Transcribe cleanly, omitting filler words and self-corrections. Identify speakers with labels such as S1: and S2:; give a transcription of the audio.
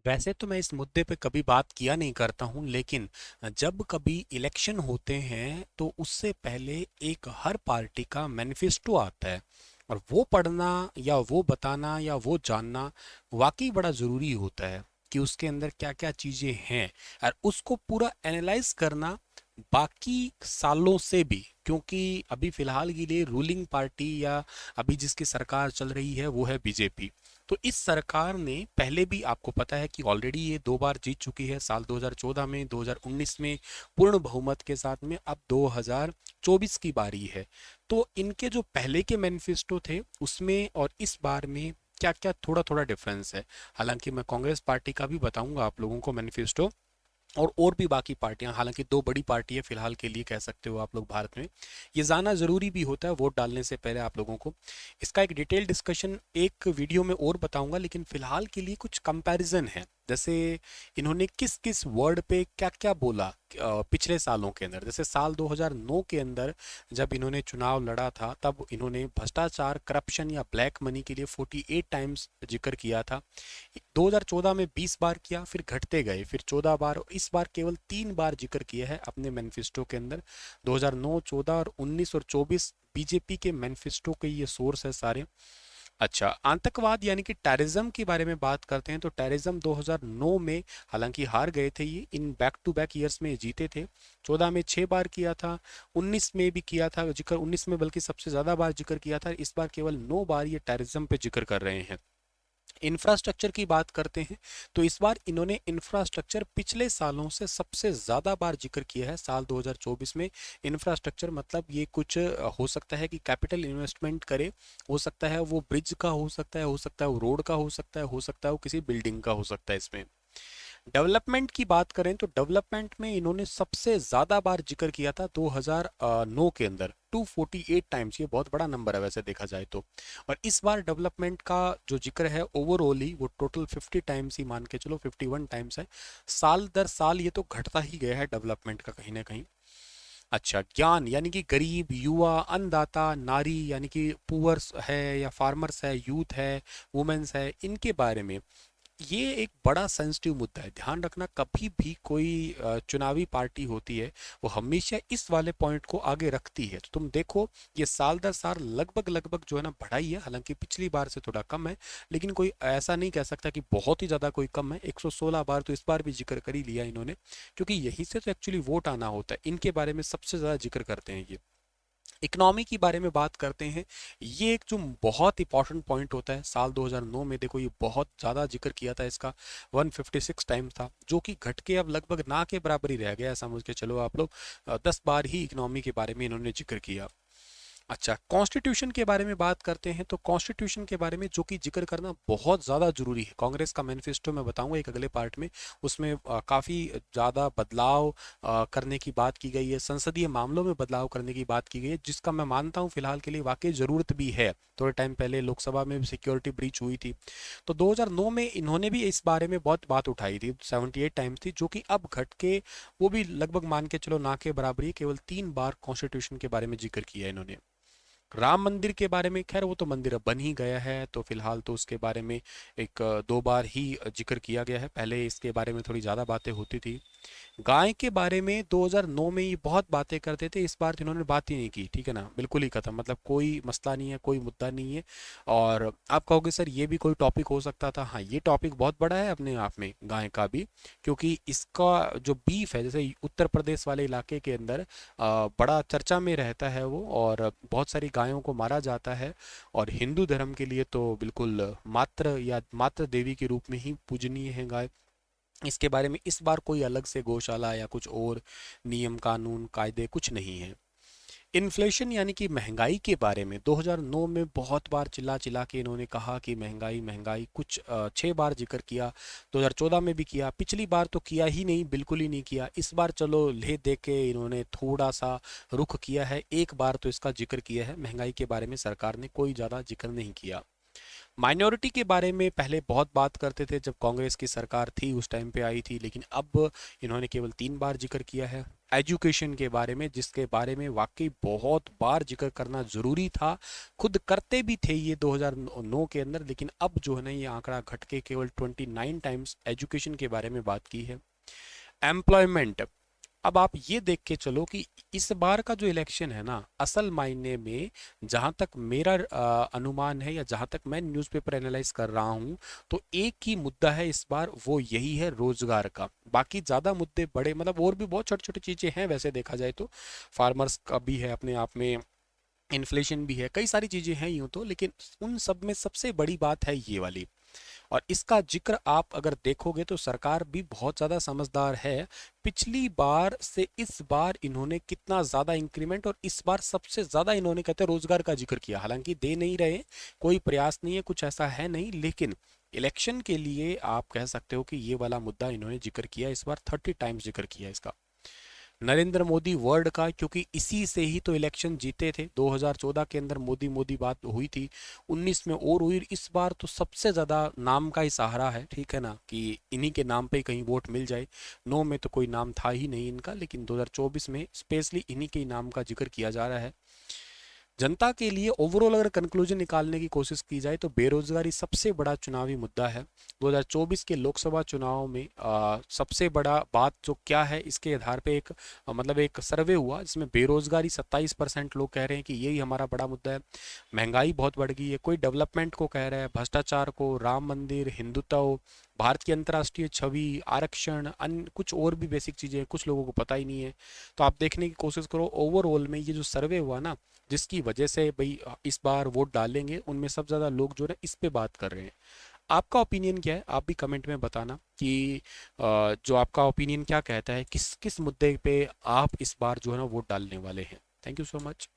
S1: वैसे तो मैं इस मुद्दे पे कभी बात किया नहीं करता हूँ, लेकिन जब कभी इलेक्शन होते हैं तो उससे पहले एक हर पार्टी का मैनिफेस्टो आता है, और वो पढ़ना या वो बताना या वो जानना वाकई बड़ा ज़रूरी होता है कि उसके अंदर क्या क्या चीज़ें हैं, और उसको पूरा एनालाइज करना बाकी सालों से भी, क्योंकि अभी फिलहाल के लिए रूलिंग पार्टी या अभी जिसकी सरकार चल रही है वो है बीजेपी। तो इस सरकार ने पहले भी, आपको पता है कि ऑलरेडी ये 2 बार जीत चुकी है, साल 2014 में, 2019 में पूर्ण बहुमत के साथ में, अब 2024 की बारी है। तो इनके जो पहले के मैनिफेस्टो थे उसमें और इस बार में क्या क्या थोड़ा थोड़ा डिफरेंस है। हालांकि मैं कांग्रेस पार्टी का भी बताऊंगा आप लोगों को मैनिफेस्टो, और भी बाकी पार्टियां, हालांकि दो बड़ी पार्टी है फिलहाल के लिए, कह सकते हो आप लोग भारत में। ये जानना ज़रूरी भी होता है वोट डालने से पहले आप लोगों को। इसका एक डिटेल डिस्कशन एक वीडियो में और बताऊंगा, लेकिन फिलहाल के लिए कुछ कंपैरिजन है, जैसे इन्होंने किस किस वर्ड पे क्या क्या बोला पिछले सालों के अंदर। जैसे साल 2009 के अंदर जब इन्होंने चुनाव लड़ा था, तब इन्होंने भ्रष्टाचार, करप्शन या ब्लैक मनी के लिए 48 टाइम्स जिक्र किया था। 2014 में 20 बार किया, फिर घटते गए, फिर 14 बार, और इस बार केवल 3 बार जिक्र किया है अपने मैनिफेस्टो के अंदर। 2009, 14 और 19 और 24 बीजेपी के मैनिफेस्टो के ये सोर्स है सारे। अच्छा, आतंकवाद यानी कि टेररिज्म के बारे में बात करते हैं तो टेररिज्म 2009 में, हालांकि हार गए थे ये, in back to back years में जीते थे। 14 में 6 बार किया था, 19 में भी किया था जिक्र, 19 में बल्कि सबसे ज़्यादा बार जिक्र किया था, इस बार केवल 9 बार ये टेररिज्म पे जिक्र कर रहे हैं। इंफ्रास्ट्रक्चर की बात करते हैं तो इस बार इन्होंने इंफ्रास्ट्रक्चर पिछले सालों से सबसे ज़्यादा बार जिक्र किया है साल 2024 में। इंफ्रास्ट्रक्चर मतलब ये कुछ हो सकता है कि कैपिटल इन्वेस्टमेंट करे, हो सकता है वो ब्रिज का, हो सकता है वो रोड का, हो सकता है वो किसी बिल्डिंग का हो सकता है। इसमें डेवलपमेंट की बात करें तो डेवलपमेंट में इन्होंने सबसे ज़्यादा बार जिक्र किया था 2009 के अंदर, 248 टाइम्स। ये बहुत बड़ा नंबर है वैसे देखा जाए तो। और इस बार डेवलपमेंट का जो जिक्र है ओवरऑल ही, वो टोटल 50 टाइम्स ही मान के चलो, 51 टाइम्स है। साल दर साल ये तो घटता ही गया है डेवलपमेंट का कहीं ना कहीं। अच्छा, ज्ञान यानी कि गरीब, युवा, अन्नदाता, नारी यानी कि पुअर्स है या फार्मर्स है, यूथ है, वुमेन्स है, इनके बारे में ये एक बड़ा सेंसिटिव मुद्दा है। ध्यान रखना, कभी भी कोई चुनावी पार्टी होती है वो हमेशा इस वाले पॉइंट को आगे रखती है। तो तुम देखो, ये साल दर साल लगभग लगभग जो है ना बढ़ाई है, हालांकि पिछली बार से थोड़ा कम है, लेकिन कोई ऐसा नहीं कह सकता कि बहुत ही ज़्यादा कोई कम है। 116 बार तो इस बार भी जिक्र कर ही लिया इन्होंने, क्योंकि यहीं से तो एक्चुअली वोट आना होता है। इनके बारे में सबसे ज़्यादा जिक्र करते हैं ये। इकोनॉमी की बारे में बात करते हैं, ये एक जो बहुत इंपॉर्टेंट पॉइंट होता है। साल 2009 में देखो, ये बहुत ज़्यादा जिक्र किया था इसका, 156 टाइम था, जो कि घट के अब लगभग ना के बराबर ही रह गया, समझ के चलो आप लोग। 10 बार ही इकोनॉमी के बारे में इन्होंने जिक्र किया। अच्छा, कॉन्स्टिट्यूशन के बारे में बात करते हैं तो कॉन्स्टिट्यूशन के बारे में जो कि जिक्र करना बहुत ज़्यादा जरूरी है। कांग्रेस का मैनिफेस्टो मैं बताऊंगा एक अगले पार्ट में, उसमें काफ़ी ज़्यादा बदलाव करने की बात की गई है, संसदीय मामलों में बदलाव करने की बात की गई है, जिसका मैं मानता हूं फिलहाल के लिए वाकई ज़रूरत भी है। थोड़े टाइम पहले लोकसभा में भी सिक्योरिटी ब्रीच हुई थी, तो 2009 में इन्होंने भी इस बारे में बहुत बात उठाई थी, 78 टाइम्स थी, जो कि अब घट के वो भी लगभग मान के चलो ना के बराबर ही, केवल 3 बार कॉन्स्टिट्यूशन के बारे में जिक्र किया है इन्होंने। राम मंदिर के बारे में, खैर वो तो मंदिर अब बन ही गया है, तो फिलहाल तो उसके बारे में एक 2 बार ही जिक्र किया गया है, पहले इसके बारे में थोड़ी ज़्यादा बातें होती थी। गाय के बारे में 2009 में ये बहुत बातें करते थे, इस बार तो इन्होंने बात ही नहीं की, ठीक है ना, बिल्कुल ही खत्म, मतलब कोई मसला नहीं है, कोई मुद्दा नहीं है। और आप कहोगे सर ये भी कोई टॉपिक हो सकता था, हाँ ये टॉपिक बहुत बड़ा है अपने आप में, गाय का भी, क्योंकि इसका जो बीफ है, जैसे उत्तर प्रदेश वाले इलाके के अंदर बड़ा चर्चा में रहता है वो, और बहुत सारी गायों को मारा जाता है, और हिंदू धर्म के लिए तो बिल्कुल मात्र या मात्र देवी के रूप में ही पूजनीय है गाय। इसके बारे में इस बार कोई अलग से गौशाला या कुछ और नियम कानून कायदे कुछ नहीं है। इन्फ्लेशन यानी कि महंगाई के बारे में 2009 में बहुत बार चिल्ला चिल्ला के इन्होंने कहा कि महंगाई महंगाई, कुछ 6 बार जिक्र किया, 2014 में भी किया, पिछली बार तो किया ही नहीं, बिल्कुल ही नहीं किया। इस बार चलो ले दे के इन्होंने थोड़ा सा रुख किया है, एक बार तो इसका जिक्र किया है। महंगाई के बारे में सरकार ने कोई ज़्यादा जिक्र नहीं किया। माइनॉरिटी के बारे में पहले बहुत बात करते थे जब कांग्रेस की सरकार थी, उस टाइम पे आई थी, लेकिन अब इन्होंने केवल 3 बार जिक्र किया है। एजुकेशन के बारे में, जिसके बारे में वाकई बहुत बार जिक्र करना ज़रूरी था। खुद करते भी थे ये 2009 के अंदर, लेकिन अब जो है ना ये आंकड़ा घट के केवल 29 टाइम्स एजुकेशन के बारे में बात की है। एम्प्लॉयमेंट, अब आप ये देख के चलो कि इस बार का जो इलेक्शन है ना, असल मायने में जहां तक मेरा अनुमान है या जहां तक मैं न्यूज़पेपर एनालाइज कर रहा हूं, तो एक ही मुद्दा है इस बार, वो यही है रोजगार का। बाकी ज्यादा मुद्दे बड़े मतलब और भी बहुत छोटी छोटी चीजें हैं वैसे देखा जाए तो, फार्मर्स का भी है अपने आप में, इन्फ्लेशन भी है, कई सारी चीजें हैं यूं तो, लेकिन उन सब में सबसे बड़ी बात है ये वाली। और इसका जिक्र आप अगर देखोगे तो सरकार भी बहुत ज़्यादा समझदार है। पिछली बार से इस बार इन्होंने कितना ज़्यादा इंक्रीमेंट, और इस बार सबसे ज़्यादा इन्होंने कहते हैं रोजगार का जिक्र किया। हालांकि दे नहीं रहे, कोई प्रयास नहीं है, कुछ ऐसा है नहीं, लेकिन इलेक्शन के लिए आप कह सकते हो कि ये वाला मुद्दा इन्होंने जिक्र किया इस बार, 30 टाइम्स जिक्र किया इसका। नरेंद्र मोदी वर्ड का, क्योंकि इसी से ही तो इलेक्शन जीते थे। 2014 के अंदर मोदी मोदी बात हुई थी, 19 में और हुई, इस बार तो सबसे ज़्यादा नाम का ही सहारा है, ठीक है ना, कि इन्हीं के नाम पे ही कहीं वोट मिल जाए। 9 में तो कोई नाम था ही नहीं इनका, लेकिन 2024 में स्पेशली इन्हीं के नाम का जिक्र किया जा रहा है। जनता के लिए ओवरऑल अगर कंक्लूजन निकालने की कोशिश की जाए तो बेरोजगारी सबसे बड़ा चुनावी मुद्दा है। 2024 के लोकसभा चुनाव में सबसे बड़ा बात जो क्या है, इसके आधार पे एक मतलब एक सर्वे हुआ जिसमें बेरोजगारी 27% लोग कह रहे हैं कि यही हमारा बड़ा मुद्दा है। महंगाई बहुत बढ़ गई है, कोई डेवलपमेंट को कह रहा है, भ्रष्टाचार को, राम मंदिर, हिंदुत्व, भारत की अंतर्राष्ट्रीय छवि, आरक्षण, अन्य कुछ और भी बेसिक चीज़ें कुछ लोगों को पता ही नहीं है। तो आप देखने की कोशिश करो ओवरऑल में ये जो सर्वे हुआ ना, जिसकी वजह से भाई इस बार वोट डालेंगे, उनमें सबसे ज़्यादा लोग जो है इस पे बात कर रहे हैं। आपका ओपिनियन क्या है, आप भी कमेंट में बताना कि जो आपका ओपिनियन क्या कहता है, किस किस मुद्दे पे आप इस बार जो है ना वोट डालने वाले हैं। Thank you so much.